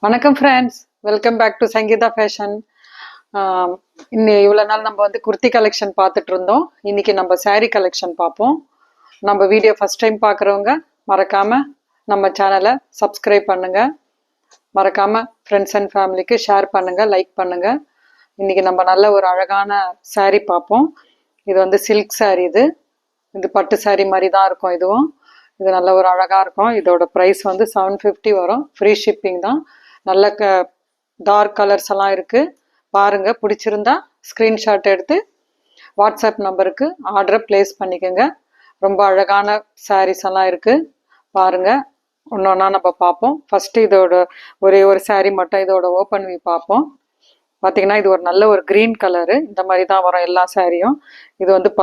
வணக்கம் friends, welcome back to Sangeetha fashion. இன்னும் இவ்வளோ நாள் நம்ம குர்த்தி கலெக்ஷன் பார்த்துட்டு இருந்தோம். இன்னைக்கு நம்ம saree கலெக்ஷன் பார்ப்போம். நம்ம வீடியோ ஃபர்ஸ்ட் டைம் பார்க்குறவங்க மறக்காமல் நம்ம சேனலை சப்ஸ்கிரைப் பண்ணுங்கள். மறக்காமல் ஃப்ரெண்ட்ஸ் அண்ட் ஃபேமிலிக்கு ஷேர் பண்ணுங்கள், லைக் பண்ணுங்கள். இன்னைக்கு நம்ம நல்ல ஒரு அழகான saree பார்ப்போம். இது சில்க் saree. இது பட்டு saree மாதிரி தான் இருக்கும். இது நல்ல ஒரு அழகாக இருக்கும். இதோட ப்ரைஸ் 750 வரும். ஃப்ரீ ஷிப்பிங் தான். நல்ல டார்க் கலர்ஸ் எல்லாம் இருக்குது. பாருங்கள், பிடிச்சிருந்தா ஸ்க்ரீன்ஷாட் எடுத்து வாட்ஸ்அப் நம்பருக்கு ஆர்டரை ப்ளேஸ் பண்ணிக்கோங்க. ரொம்ப அழகான சாரீஸ் எல்லாம் இருக்குது. பாருங்கள், ஒன்று ஒன்றா நம்ம பார்ப்போம். ஃபஸ்ட்டு இதோட ஒரே ஒரு saree மட்டும் இதோட ஓப்பன் வியூ பார்ப்போம். பார்த்தீங்கன்னா இது ஒரு நல்ல ஒரு க்ரீன் கலரு. இந்த மாதிரி தான் வரும் எல்லா சாரியும். இது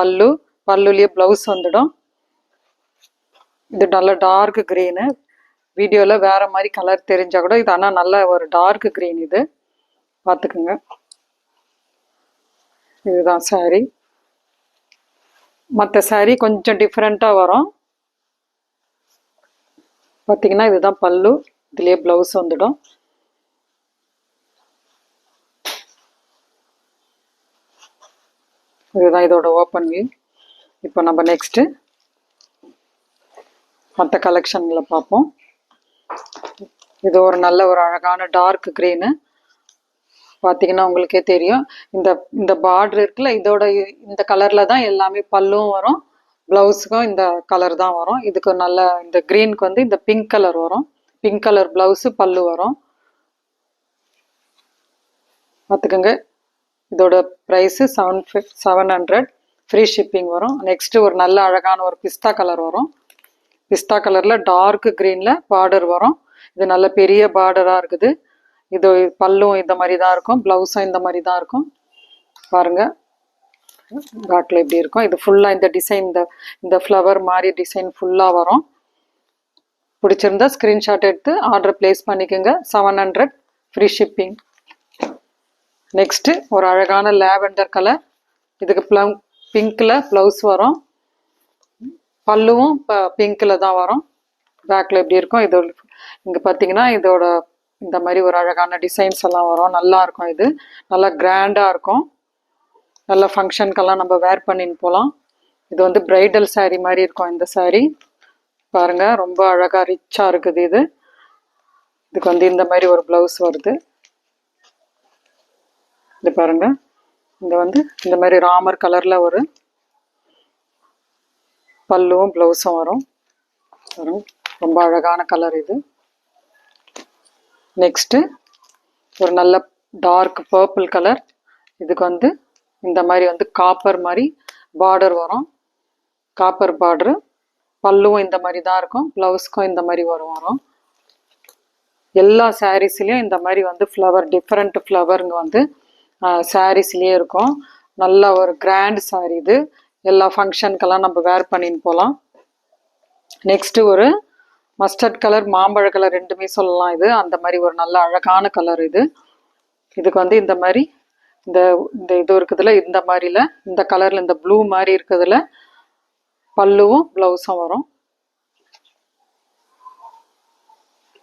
பல்லுலேயே ப்ளவுஸ் வந்துடும். இது நல்ல டார்க் க்ரீனு. வீடியோவில் வேறு மாதிரி கலர் தெரிஞ்சால் கூட இது ஆனால் நல்ல ஒரு டார்க் க்ரீன். இது பார்த்துக்குங்க. இதுதான் saree. மற்ற saree கொஞ்சம் டிஃப்ரெண்ட்டாக வரும். பார்த்தீங்கன்னா இதுதான் பல்லு, இதுலேயே ப்ளவுஸ் வந்துடும். இதுதான் இதோட ஓப்பன் வியூ. இப்போ நம்ம நெக்ஸ்ட்டு மற்ற கலெக்ஷன்களை பார்ப்போம். இது ஒரு நல்ல ஒரு அழகான டார்க் க்ரீனு. பார்த்தீங்கன்னா உங்களுக்கே தெரியும். இந்த பார்டர் இருக்குல்ல, இந்த கலரில் தான் எல்லாமே பல்லும் வரும், ப்ளவுஸுக்கும் இந்த கலர் தான் வரும். இதுக்கு நல்ல இந்த க்ரீனுக்கு இந்த பிங்க் கலர் வரும். பிங்க் கலர் ப்ளவுஸு, பல்லு வரும். பார்த்துக்கோங்க. இதோட ப்ரைஸு 700. ஃப்ரீ ஷிப்பிங் வரும். நெக்ஸ்ட்டு ஒரு நல்ல அழகான ஒரு பிஸ்தா கலர் வரும். பிஸ்தா கலரில் டார்க் க்ரீனில் பார்டர் வரும். இது நல்ல பெரிய பார்டராக இருக்குது. இது பல்லும் இந்த மாதிரி தான் இருக்கும், ப்ளவுஸும் இந்த மாதிரி தான் இருக்கும். பாருங்கள், பேக்கில் எப்படி இருக்கும். இது ஃபுல்லாக இந்த டிசைன், இந்த ஃப்ளவர் மாதிரி டிசைன் ஃபுல்லாக வரும். பிடிச்சிருந்தா ஸ்க்ரீன்ஷாட் எடுத்து ஆர்டர் ப்ளேஸ் பண்ணிக்கோங்க. 700 ஃப்ரீ ஷிப்பிங். நெக்ஸ்ட்டு ஒரு அழகான லாவெண்டர் கலர். இதுக்கு பிங்க்கில் ப்ளவுஸ் வரும், பல்லுவும் பிங்க்கில் தான் வரும். பேக்கில் எப்படி இருக்கும். இது இங்கே பார்த்தீங்கன்னா இதோட இந்த மாதிரி ஒரு அழகான டிசைன்ஸ் எல்லாம் வரும். நல்லா இருக்கும். இது நல்லா கிராண்டாக இருக்கும். நல்ல ஃபங்க்ஷனுக்கெல்லாம் நம்ம வேர் பண்ணின்னு போகலாம். இது பிரைடல் saree மாதிரி இருக்கும். இந்த saree பாருங்கள், ரொம்ப அழகாக ரிச்சாக இருக்குது. இதுக்கு இந்த மாதிரி ஒரு ப்ளவுஸ் வருது. இது பாருங்கள், இந்த மாதிரி ராமர் கலரில் ஒரு பல்லுவும் ப்ளவுஸும் வரும். ரொம்ப அழகான கலர் இது. நெக்ஸ்ட்டு ஒரு நல்ல டார்க் பர்பிள் கலர். இதுக்கு இந்த மாதிரி காப்பர் மாதிரி பார்டர் வரும். காப்பர் பார்டரு, பல்லுவும் இந்த மாதிரி தான் இருக்கும், ப்ளவுஸ்க்கும் இந்த மாதிரி வரும். எல்லா சாரீஸ்லேயும் இந்த மாதிரி ஃப்ளவர், டிஃப்ரெண்ட் ஃப்ளவருங்க சாரீஸ்லேயே இருக்கும். நல்ல ஒரு கிராண்ட் saree இது. எல்லா ஃபங்க்ஷனுக்கெல்லாம் நம்ம வேர் பண்ணின்னு போகலாம். நெக்ஸ்ட்டு ஒரு மஸ்டர்ட் கலர், மாம்பழ கலர் ரெண்டுமே சொல்லலாம். இது அந்த மாதிரி ஒரு நல்ல அழகான கலர். இதுக்கு இந்த மாதிரி இந்த இது இருக்குதுல, இந்த மாதிரில இந்த கலரில் இந்த ப்ளூ மாதிரி இருக்குதுல பல்லுவும் ப்ளவுஸும் வரும்.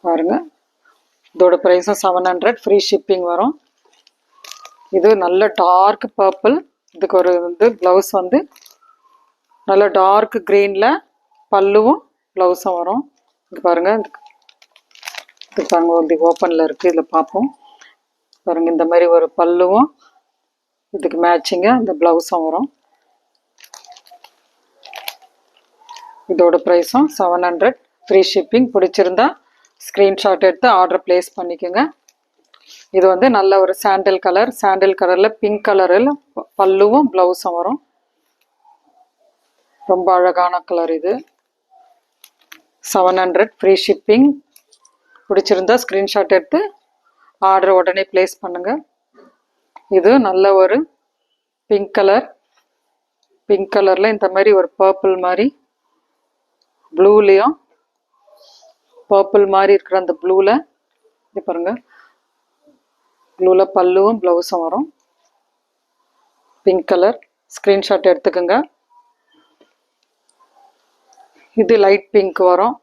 பாருங்க, இதோட ப்ரைஸும் 700. ஃப்ரீ ஷிப்பிங் வரும். இது நல்ல டார்க் பர்பிள். இதுக்கு ஒரு ப்ளவுஸ் நல்ல டார்க் க்ரீனில் பல்லுவும் ப்ளவுஸும் வரும். இது பாருங்கள், இது பாருங்கள், ஓப்பனில் இருக்குது. இதில் பார்ப்போம். பாருங்கள், இந்த மாதிரி ஒரு பல்லுவும் இதுக்கு மேட்சிங்காக இந்த ப்ளவுஸும் வரும். இதோட ப்ரைஸும் 700. Free shipping. பிடிச்சிருந்தா ஸ்க்ரீன்ஷாட் எடுத்து ஆர்டர் ப்ளேஸ் பண்ணிக்கோங்க. இது நல்ல ஒரு சாண்டில் கலர். சாண்டில் கலரில் பிங்க் கலரில் பல்லுவும் ப்ளவுஸும் வரும். ரொம்ப அழகான கலர் இது. 700 ஃப்ரீ ஷிப்பிங். பிடிச்சிருந்தா ஸ்க்ரீன்ஷாட் எடுத்து ஆர்டர் உடனே ப்ளேஸ் பண்ணுங்கள். இது நல்ல ஒரு பிங்க் கலர். பிங்க் கலரில் இந்த மாதிரி ஒரு பர்பிள் மாதிரி, ப்ளூலேயும் பர்பிள் மாதிரி இருக்கிற அந்த ப்ளூவில் இது பாருங்கள், ப்ளூவில் பல்லுவும் ப்ளவுஸும் வரும். Pink colour. ஸ்க்ரீன்ஷாட் எடுத்துக்கோங்க. இது லைட் பிங்க் வரும்.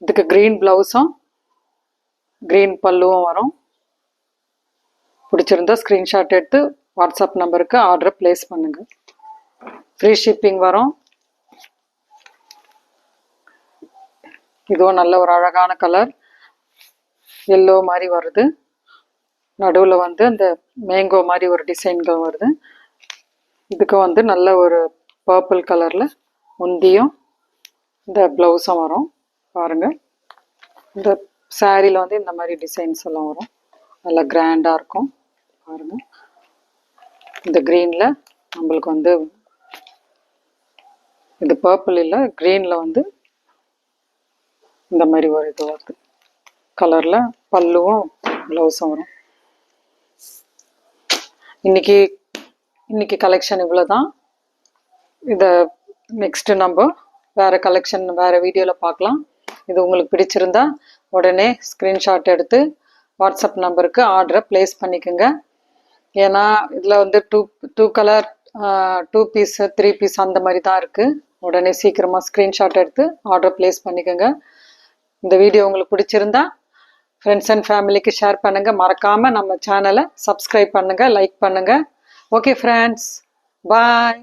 இதுக்கு க்ரீன் ப்ளவுஸும் க்ரீன் பல்லுவும் வரும். பிடிச்சிருந்தா ஸ்க்ரீன்ஷாட் எடுத்து வாட்ஸ்அப் நம்பருக்கு ஆர்டரை ப்ளேஸ் பண்ணுங்க. ஃப்ரீ ஷிப்பிங் வரும். இதுவும் நல்ல ஒரு அழகான கலர், எல்லோ மாதிரி வருது. நடுவில் வந்து அந்த மேங்கோ மாதிரி ஒரு டிசைன்கள் வருது. இதுக்கு வந்து நல்ல ஒரு பர்பிள் கலரில் முந்தியும் இந்த ப்ளவுஸும் வரும். பாருங்கள், இந்த சாரியில் வந்து இந்த மாதிரி டிசைன்ஸ் எல்லாம் வரும். நல்லா கிராண்டாக இருக்கும். பாருங்கள், இந்த க்ரீனில் நம்மளுக்கு வந்து இது பர்பிள் இல்லை, க்ரீனில் வந்து இந்த மாதிரி ஒரு இது வருது. கலரில் பல்லுவும் ப்ளவுஸும் வரும். இன்னைக்கு கலெக்ஷன் இவ்வளோ தான். இதை நெக்ஸ்ட்டு நம்ம வேறு கலெக்ஷன் வேறு வீடியோவில் பார்க்கலாம். இது உங்களுக்கு பிடிச்சிருந்தா உடனே ஸ்க்ரீன்ஷாட் எடுத்து வாட்ஸ்அப் நம்பருக்கு ஆர்டரை ப்ளேஸ் பண்ணிக்கோங்க. ஏன்னா இதில் வந்து டூ கலர் 2 பீஸ் 3 பீஸ் அந்த மாதிரி தான் இருக்குது. உடனே சீக்கிரமாக ஸ்க்ரீன்ஷாட் எடுத்து ஆர்டர் ப்ளேஸ் பண்ணிக்கோங்க. இந்த வீடியோ உங்களுக்கு பிடிச்சிருந்தா ஃப்ரெண்ட்ஸ் அண்ட் ஃபேமிலிக்கு ஷேர் பண்ணுங்கள். மறக்காமல் நம்ம சேனலை சப்ஸ்கிரைப் பண்ணுங்கள், லைக் பண்ணுங்கள். ஓகே ஃப்ரெண்ட்ஸ், பாய்.